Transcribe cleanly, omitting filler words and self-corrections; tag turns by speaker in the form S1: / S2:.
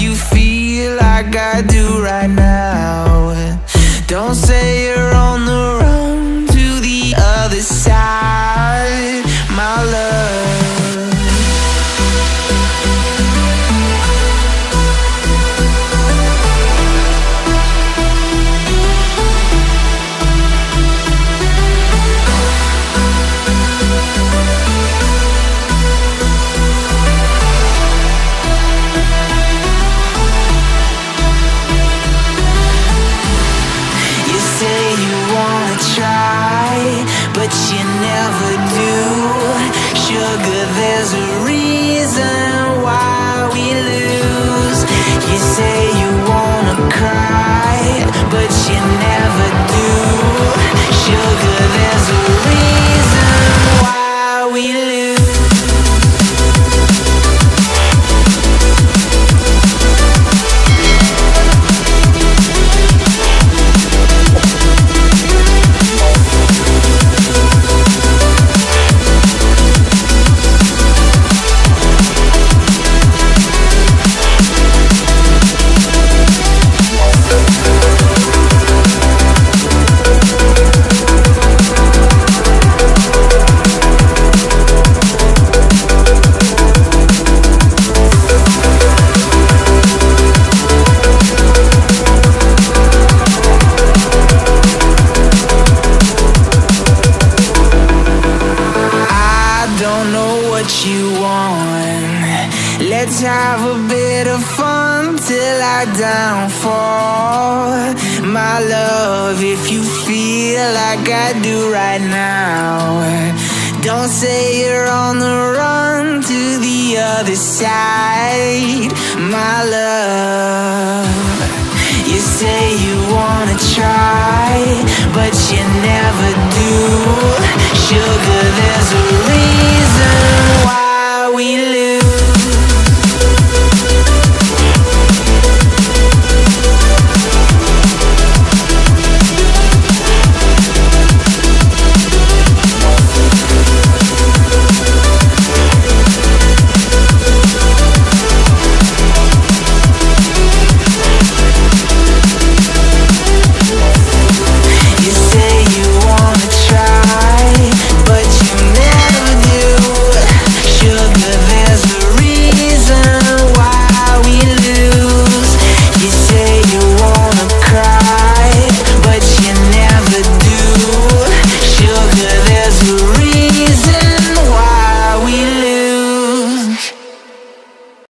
S1: you feel like I do right now. Don't say you're on the run to the other side, my love. But you never do. Sugar, there's a reason why we lose. You say you wanna cry, but you never do. Sugar, there's a reason why we lose. You want. Let's have a bit of fun till I downfall, my love. If you feel like I do right now, don't say you're on the run to the other side, my love. You say you wanna try, but you never do. Sugar, there's a reason why we live.